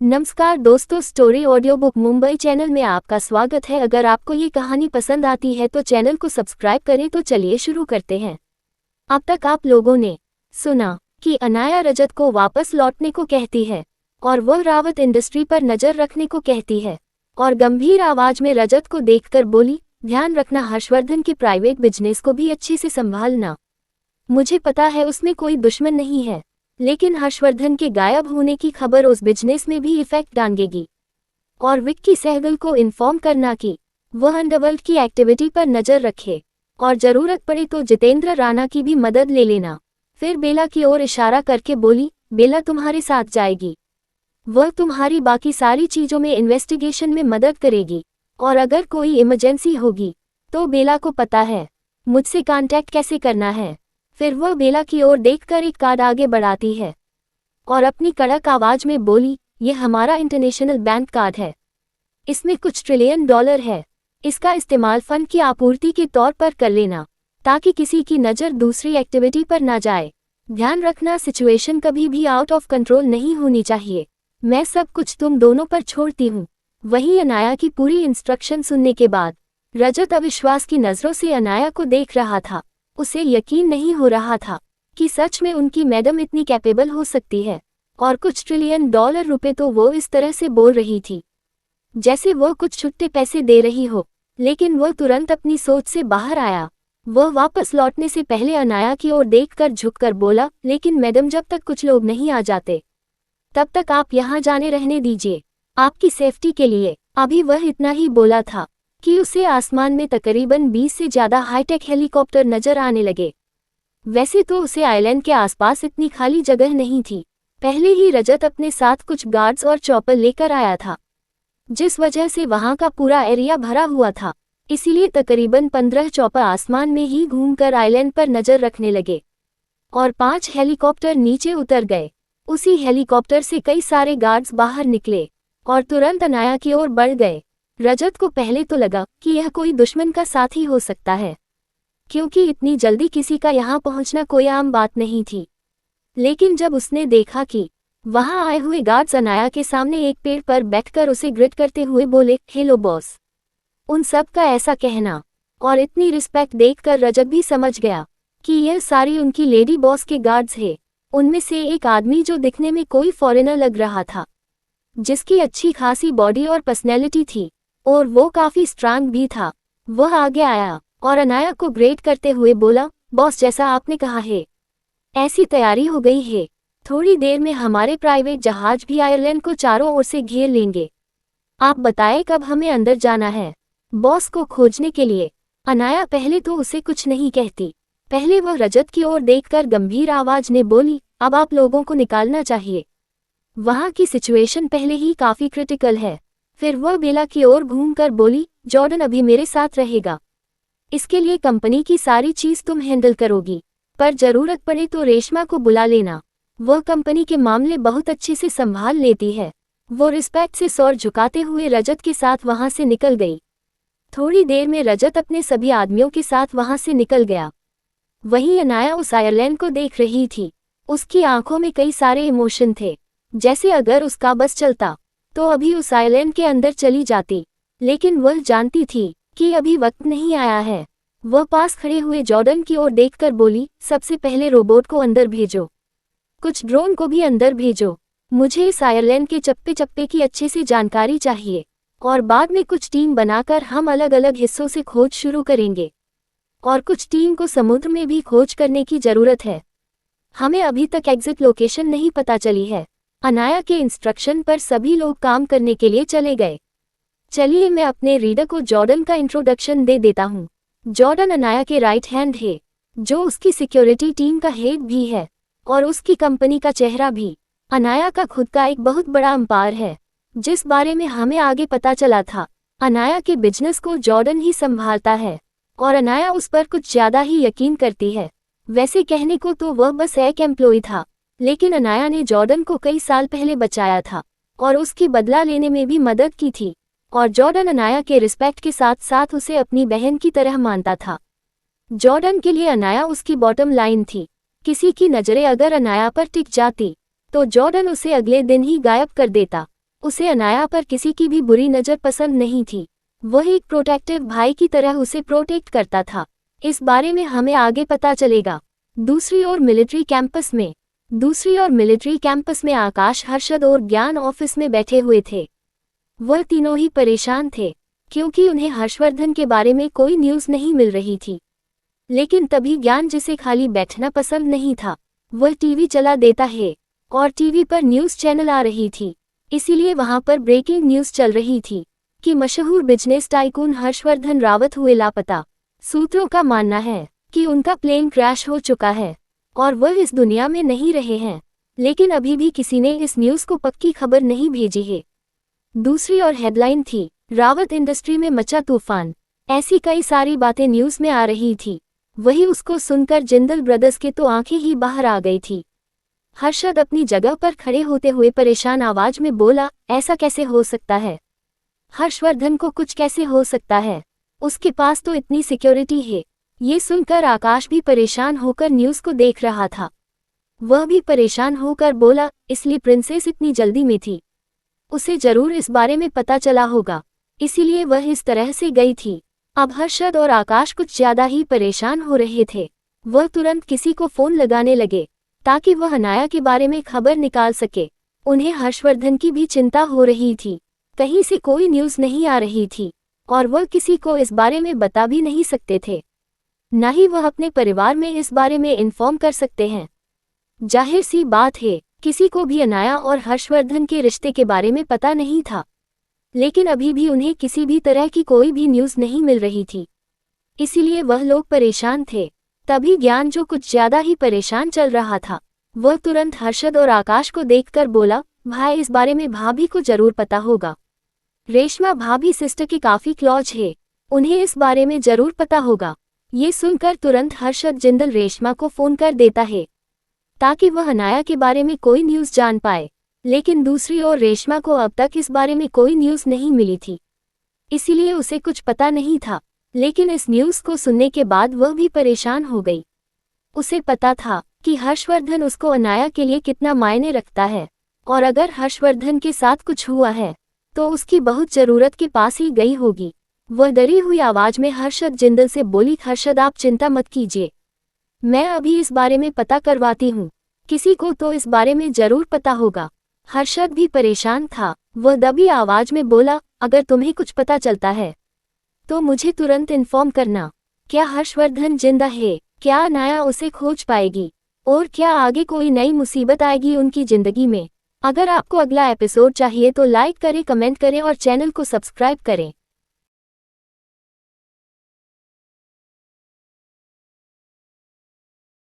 नमस्कार दोस्तों, story audio book Mumbai channel में आपका स्वागत है। अगर आपको ये कहानी पसंद आती है तो चैनल को सब्सक्राइब करें। तो चलिए शुरू करते हैं। अब तक आप लोगों ने सुना कि अनाया रजत को वापस लौटने को कहती है और वो रावत इंडस्ट्री पर नजर रखने को कहती है और गंभीर आवाज में रजत को देखकर बोली, ध्यान रखना हर्षवर्धन के प्राइवेट बिजनेस को भी अच्छे से संभालना। मुझे पता है उसमें कोई दुश्मन नहीं है, लेकिन हर्षवर्धन के गायब होने की खबर उस बिजनेस में भी इफेक्ट डालेगी। और विक्की सहगल को इन्फॉर्म करना कि वह अंडरवर्ल्ड की एक्टिविटी पर नजर रखे और जरूरत पड़े तो जितेंद्र राणा की भी मदद ले लेना। फिर बेला की ओर इशारा करके बोली, बेला तुम्हारे साथ जाएगी। वह तुम्हारी बाकी सारी चीजों में इन्वेस्टिगेशन में मदद करेगी और अगर कोई इमरजेंसी होगी तो बेला को पता है मुझसे कांटेक्ट कैसे करना है। फिर वह बेला की ओर देखकर एक कार्ड आगे बढ़ाती है और अपनी कड़क आवाज में बोली, यह हमारा इंटरनेशनल बैंक कार्ड है। इसमें कुछ $1 ट्रिलियन है। इसका इस्तेमाल फंड की आपूर्ति के तौर पर कर लेना ताकि किसी की नज़र दूसरी एक्टिविटी पर ना जाए। ध्यान रखना सिचुएशन कभी भी आउट ऑफ कंट्रोल नहीं होनी चाहिए। मैं सब कुछ तुम दोनों पर छोड़ती हूँ। वही अनाया की पूरी इंस्ट्रक्शन सुनने के बाद रजत अविश्वास की नज़रों से अनाया को देख रहा था। उसे यकीन नहीं हो रहा था कि सच में उनकी मैडम इतनी कैपेबल हो सकती है और कुछ $1 ट्रिलियन रुपए तो वो इस तरह से बोल रही थी जैसे वो कुछ छुट्टे पैसे दे रही हो। लेकिन वो तुरंत अपनी सोच से बाहर आया। वह वापस लौटने से पहले अनाया की ओर देखकर झुककर बोला, लेकिन मैडम जब तक कुछ लोग नहीं आ जाते तब तक आप यहाँ जाने रहने दीजिए, आपकी सेफ्टी के लिए। अभी वह इतना ही बोला था कि उसे आसमान में तकरीबन 20 से ज़्यादा हाईटेक हेलीकॉप्टर नजर आने लगे। वैसे तो उसे आइलैंड के आसपास इतनी खाली जगह नहीं थी। पहले ही रजत अपने साथ कुछ गार्ड्स और चॉपर लेकर आया था, जिस वजह से वहां का पूरा एरिया भरा हुआ था। इसीलिए तकरीबन 15 चॉपर आसमान में ही घूमकर आइलैंड पर नजर रखने लगे और 5 हेलीकॉप्टर नीचे उतर गए। उसी हेलीकॉप्टर से कई सारे गार्ड्स बाहर निकले और तुरंत अनाया की ओर बढ़ गए। रजत को पहले तो लगा कि यह कोई दुश्मन का साथी हो सकता है, क्योंकि इतनी जल्दी किसी का यहाँ पहुँचना कोई आम बात नहीं थी। लेकिन जब उसने देखा कि वहाँ आए हुए गार्ड्स अनाया के सामने एक पेड़ पर बैठकर उसे ग्रिट करते हुए बोले, हेलो बॉस, उन सब का ऐसा कहना और इतनी रिस्पेक्ट देखकर रजत भी समझ गया कि यह सारी उनकी लेडी बॉस के गार्ड्स हैं। उनमें से एक आदमी जो दिखने में कोई फॉरेनर लग रहा था, जिसकी अच्छी खासी बॉडी और पर्सनैलिटी थी और वो काफी स्ट्रांग भी था, वह आगे आया और अनाया को ग्रेट करते हुए बोला, बॉस जैसा आपने कहा है ऐसी तैयारी हो गई है। थोड़ी देर में हमारे प्राइवेट जहाज भी आयरलैंड को चारों ओर से घेर लेंगे। आप बताएं कब हमें अंदर जाना है बॉस को खोजने के लिए। अनाया पहले तो उसे कुछ नहीं कहती। पहले वह रजत की ओर देखकर गंभीर आवाज में बोली, अब आप लोगों को निकालना चाहिए, वहां की सिचुएशन पहले ही काफी क्रिटिकल है। फिर वह बेला की ओर घूमकर बोली, जॉर्डन अभी मेरे साथ रहेगा। इसके लिए कंपनी की सारी चीज तुम हैंडल करोगी, पर जरूरत पड़े तो रेशमा को बुला लेना। वह कंपनी के मामले बहुत अच्छे से संभाल लेती है। वो रिस्पेक्ट से सौर झुकाते हुए रजत के साथ वहां से निकल गई। थोड़ी देर में रजत अपने सभी आदमियों के साथ वहां से निकल गया। वहीं अनाया उस आयरलैंड को देख रही थी। उसकी आंखों में कई सारे इमोशन थे, जैसे अगर उसका बस चलता तो अभी उस आइलैंड के अंदर चली जाती। लेकिन वह जानती थी कि अभी वक्त नहीं आया है। वह पास खड़े हुए जॉर्डन की ओर देखकर बोली, सबसे पहले रोबोट को अंदर भेजो, कुछ ड्रोन को भी अंदर भेजो। मुझे इस आयरलैंड के चप्पे चप्पे की अच्छे से जानकारी चाहिए और बाद में कुछ टीम बनाकर हम अलग अलग हिस्सों से खोज शुरू करेंगे और कुछ टीम को समुद्र में भी खोज करने की जरूरत है। हमें अभी तक एग्जिट लोकेशन नहीं पता चली है। अनाया के इंस्ट्रक्शन पर सभी लोग काम करने के लिए चले गए। चलिए मैं अपने रीडर को जॉर्डन का इंट्रोडक्शन दे देता हूँ। जॉर्डन अनाया के राइट हैंड है, जो उसकी सिक्योरिटी टीम का हेड भी है और उसकी कंपनी का चेहरा भी। अनाया का खुद का एक बहुत बड़ा अंपायर है, जिस बारे में हमें आगे पता चला था। अनाया के बिजनेस को जॉर्डन ही संभालता है और अनाया उस पर कुछ ज्यादा ही यकीन करती है। वैसे कहने को तो वह बस एक एम्प्लॉय था, लेकिन अनाया ने जॉर्डन को कई साल पहले बचाया था और उसकी बदला लेने में भी मदद की थी। और जॉर्डन अनाया के रिस्पेक्ट के साथ साथ उसे अपनी बहन की तरह मानता था। जॉर्डन के लिए अनाया उसकी बॉटम लाइन थी। किसी की नज़रें अगर अनाया पर टिक जाती तो जॉर्डन उसे अगले दिन ही गायब कर देता। उसे अनाया पर किसी की भी बुरी नज़र पसंद नहीं थी। वह एक प्रोटेक्टिव भाई की तरह उसे प्रोटेक्ट करता था। इस बारे में हमें आगे पता चलेगा। दूसरी ओर मिलिट्री कैंपस में आकाश, हर्षद और ज्ञान ऑफिस में बैठे हुए थे। वह तीनों ही परेशान थे क्योंकि उन्हें हर्षवर्धन के बारे में कोई न्यूज़ नहीं मिल रही थी। लेकिन तभी ज्ञान, जिसे खाली बैठना पसंद नहीं था, वह टीवी चला देता है और टीवी पर न्यूज़ चैनल आ रही थी। इसीलिए वहां पर ब्रेकिंग न्यूज़ चल रही थी कि मशहूर बिजनेस टाइकून हर्षवर्धन रावत हुए लापता। सूत्रों का मानना है कि उनका प्लेन क्रैश हो चुका है और वह इस दुनिया में नहीं रहे हैं, लेकिन अभी भी किसी ने इस न्यूज़ को पक्की खबर नहीं भेजी है। दूसरी ओर हेडलाइन थी, रावत इंडस्ट्री में मचा तूफान। ऐसी कई सारी बातें न्यूज़ में आ रही थी। वही उसको सुनकर जिंदल ब्रदर्स के तो आंखें ही बाहर आ गई थी। हर्षद अपनी जगह पर खड़े होते हुए परेशान आवाज में बोला, ऐसा कैसे हो सकता है? हर्षवर्धन को कुछ कैसे हो सकता है? उसके पास तो इतनी सिक्योरिटी है। ये सुनकर आकाश भी परेशान होकर न्यूज़ को देख रहा था। वह भी परेशान होकर बोला, इसलिए प्रिंसेस इतनी जल्दी में थी। उसे जरूर इस बारे में पता चला होगा, इसीलिए वह इस तरह से गई थी। अब हर्षद और आकाश कुछ ज्यादा ही परेशान हो रहे थे। वह तुरंत किसी को फोन लगाने लगे ताकि वह अनाया के बारे में खबर निकाल सके। उन्हें हर्षवर्धन की भी चिंता हो रही थी। कहीं से कोई न्यूज़ नहीं आ रही थी और वह किसी को इस बारे में बता भी नहीं सकते थे। न ही वह अपने परिवार में इस बारे में इन्फॉर्म कर सकते हैं। जाहिर सी बात है, किसी को भी अनाया और हर्षवर्धन के रिश्ते के बारे में पता नहीं था। लेकिन अभी भी उन्हें किसी भी तरह की कोई भी न्यूज़ नहीं मिल रही थी, इसीलिए वह लोग परेशान थे। तभी ज्ञान, जो कुछ ज्यादा ही परेशान चल रहा था, वह तुरंत हर्षद और आकाश को देखकर बोला, भाई इस बारे में भाभी को जरूर पता होगा। रेशमा भाभी सिस्टर की काफी क्लोज है, उन्हें इस बारे में जरूर पता होगा। ये सुनकर तुरंत हर्षद जिंदल रेशमा को फोन कर देता है ताकि वह अनाया के बारे में कोई न्यूज़ जान पाए। लेकिन दूसरी ओर रेशमा को अब तक इस बारे में कोई न्यूज़ नहीं मिली थी, इसीलिए उसे कुछ पता नहीं था। लेकिन इस न्यूज़ को सुनने के बाद वह भी परेशान हो गई। उसे पता था कि हर्षवर्धन उसको अनाया के लिए कितना मायने रखता है और अगर हर्षवर्धन के साथ कुछ हुआ है तो उसकी बहुत ज़रूरत के पास ही गई होगी। वह डरी हुई आवाज़ में हर्षद जिंदल से बोली, हर्षद आप चिंता मत कीजिए, मैं अभी इस बारे में पता करवाती हूँ। किसी को तो इस बारे में जरूर पता होगा। हर्षद भी परेशान था। वह दबी आवाज में बोला, अगर तुम्हें कुछ पता चलता है तो मुझे तुरंत इन्फॉर्म करना। क्या हर्षवर्धन जिंदा है? क्या अनाया उसे खोज पाएगी? और क्या आगे कोई नई मुसीबत आएगी उनकी जिंदगी में? अगर आपको अगला एपिसोड चाहिए तो लाइक करें, कमेंट करें और चैनल को सब्सक्राइब करें।